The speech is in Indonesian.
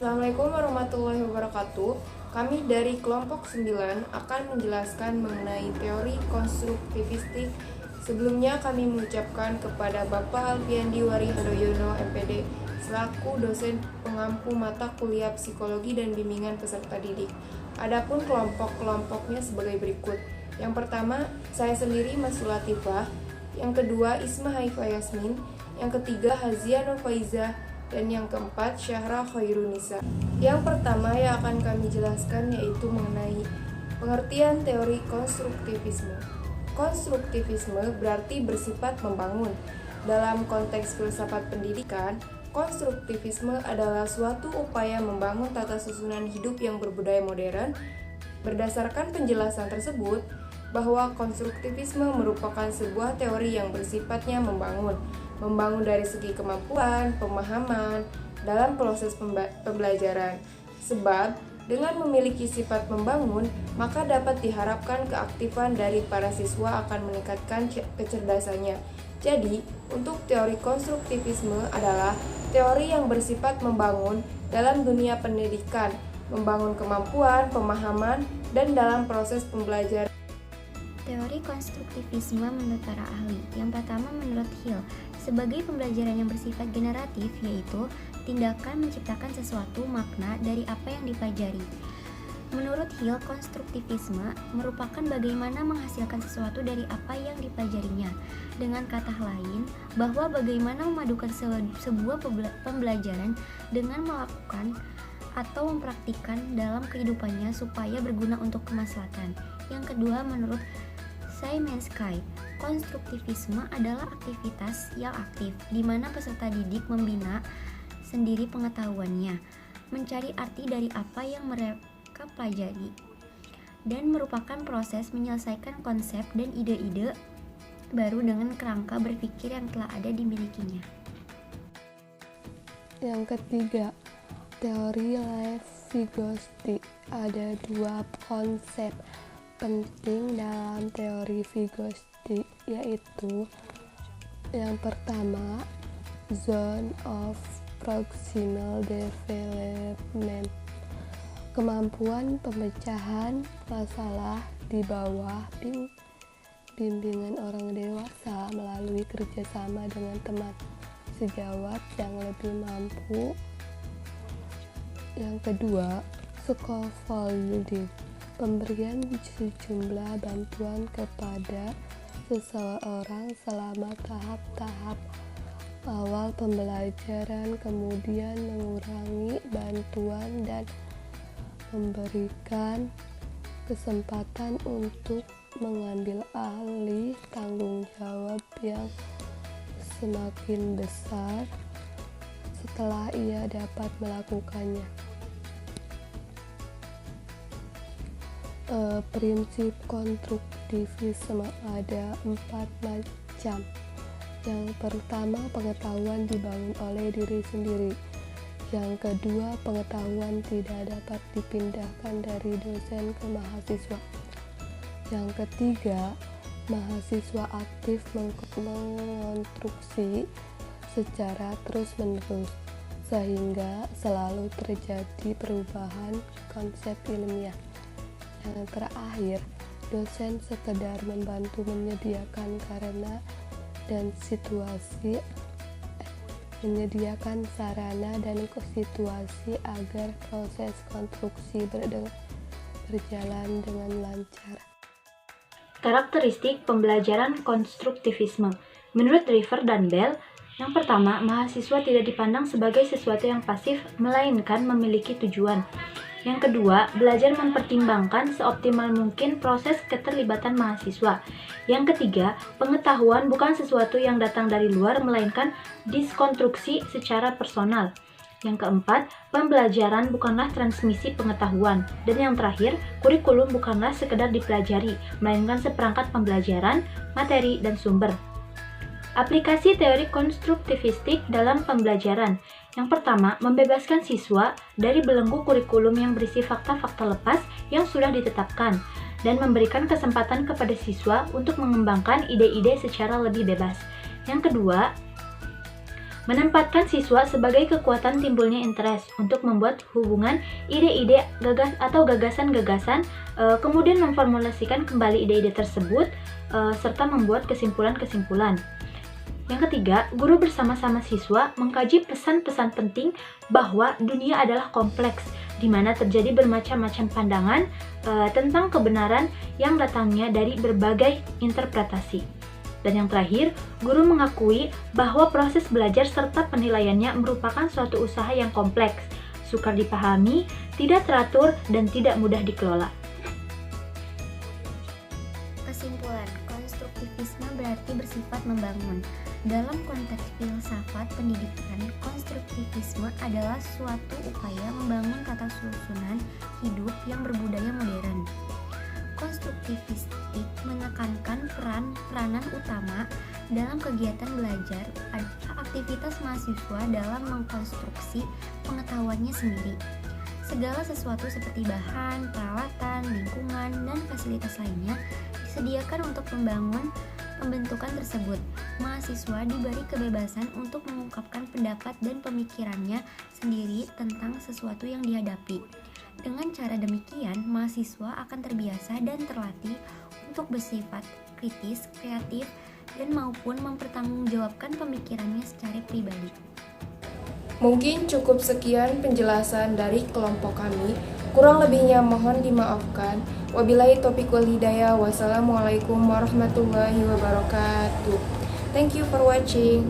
Assalamualaikum warahmatullahi wabarakatuh. Kami dari kelompok 9 akan menjelaskan mengenai teori konstruktivistik. Sebelumnya kami mengucapkan kepada Bapak Alfiandi Wari Handoyono MPD selaku dosen pengampu mata kuliah psikologi dan bimbingan peserta didik. Adapun kelompok-kelompoknya sebagai berikut. Yang pertama, saya sendiri Masul Latifah. Yang kedua, Isma Haifa Yasmin. Yang ketiga, Hazia Nofaizah. Dan yang keempat, Syahra Khairunisa. Yang pertama yang akan kami jelaskan yaitu mengenai pengertian teori konstruktivisme. Konstruktivisme berarti bersifat membangun. Dalam konteks filsafat pendidikan, konstruktivisme adalah suatu upaya membangun tata susunan hidup yang berbudaya modern. Berdasarkan penjelasan tersebut, bahwa konstruktivisme merupakan sebuah teori yang bersifatnya membangun dari segi kemampuan, pemahaman, dalam proses pembelajaran. Sebab, dengan memiliki sifat membangun, maka dapat diharapkan keaktifan dari para siswa akan meningkatkan kecerdasannya. Jadi, untuk teori konstruktivisme adalah teori yang bersifat membangun dalam dunia pendidikan, membangun kemampuan, pemahaman, dan dalam proses pembelajaran. Teori konstruktivisme menurut para ahli. Yang pertama menurut Hill, sebagai pembelajaran yang bersifat generatif, yaitu tindakan menciptakan sesuatu makna dari apa yang dipelajari. Menurut Hill, konstruktivisme merupakan bagaimana menghasilkan sesuatu dari apa yang dipelajarinya. Dengan kata lain, bahwa bagaimana memadukan sebuah pembelajaran dengan melakukan atau mempraktikkan dalam kehidupannya supaya berguna untuk kemaslahatan. Yang kedua, menurut Szymanski, konstruktivisme adalah aktivitas yang aktif di mana peserta didik membina sendiri pengetahuannya, mencari arti dari apa yang mereka pelajari, dan merupakan proses menyelesaikan konsep dan ide-ide baru dengan kerangka berpikir yang telah ada dimilikinya. Yang ketiga, teori Lev-Vygotsky. Ada dua konsep penting dalam teori Vygotsky, yaitu yang pertama, zone of proximal development, kemampuan pemecahan masalah di bawah bimbingan orang dewasa melalui kerjasama dengan teman sejawat yang lebih mampu. Yang kedua, scaffolding, pemberian sejumlah bantuan kepada seseorang selama tahap-tahap awal pembelajaran, kemudian mengurangi bantuan dan memberikan kesempatan untuk mengambil alih tanggung jawab yang semakin besar setelah ia dapat melakukannya. Prinsip konstruktivisme ada 4 macam. Yang pertama, pengetahuan dibangun oleh diri sendiri. Yang kedua, pengetahuan tidak dapat dipindahkan dari dosen ke mahasiswa. Yang ketiga, mahasiswa aktif mengonstruksi secara terus-menerus sehingga selalu terjadi perubahan konsep ilmiah. Yang terakhir, dosen sekedar membantu menyediakan sarana dan situasi agar proses konstruksi berjalan dengan lancar. Karakteristik pembelajaran konstruktivisme. Menurut River dan Bell, yang pertama, mahasiswa tidak dipandang sebagai sesuatu yang pasif, melainkan memiliki tujuan. Yang kedua, belajar mempertimbangkan seoptimal mungkin proses keterlibatan mahasiswa. Yang ketiga, pengetahuan bukan sesuatu yang datang dari luar, melainkan diskonstruksi secara personal. Yang keempat, pembelajaran bukanlah transmisi pengetahuan. Dan yang terakhir, kurikulum bukanlah sekedar dipelajari, melainkan seperangkat pembelajaran, materi, dan sumber. Aplikasi teori konstruktivistik dalam pembelajaran. Yang pertama, membebaskan siswa dari belenggu kurikulum yang berisi fakta-fakta lepas yang sudah ditetapkan, dan memberikan kesempatan kepada siswa untuk mengembangkan ide-ide secara lebih bebas. Yang kedua, menempatkan siswa sebagai kekuatan timbulnya interest untuk membuat hubungan ide-ide gagasan-gagasan, kemudian memformulasikan kembali ide-ide tersebut, serta membuat kesimpulan-kesimpulan. Yang ketiga, guru bersama-sama siswa mengkaji pesan-pesan penting bahwa dunia adalah kompleks, di mana terjadi bermacam-macam pandangan tentang kebenaran yang datangnya dari berbagai interpretasi. Dan yang terakhir, guru mengakui bahwa proses belajar serta penilaiannya merupakan suatu usaha yang kompleks, sukar dipahami, tidak teratur, dan tidak mudah dikelola. Kesimpulan, konstruktivisme berarti bersifat membangun. Dalam konteks filsafat pendidikan, konstruktivisme adalah suatu upaya membangun tata susunan hidup yang berbudaya modern. Konstruktivistik menekankan peranan utama dalam kegiatan belajar adalah aktivitas mahasiswa dalam mengkonstruksi pengetahuannya sendiri. Segala sesuatu seperti bahan, peralatan, lingkungan, dan fasilitas lainnya disediakan untuk membangun pembentukan tersebut. Mahasiswa diberi kebebasan untuk mengungkapkan pendapat dan pemikirannya sendiri tentang sesuatu yang dihadapi. Dengan cara demikian, mahasiswa akan terbiasa dan terlatih untuk bersifat kritis, kreatif, dan maupun mempertanggungjawabkan pemikirannya secara pribadi. Mungkin cukup sekian penjelasan dari kelompok kami. Kurang lebihnya mohon dimaafkan. Wabillahi taufiq wal hidayah. Wassalamualaikum warahmatullahi wabarakatuh. Thank you for watching.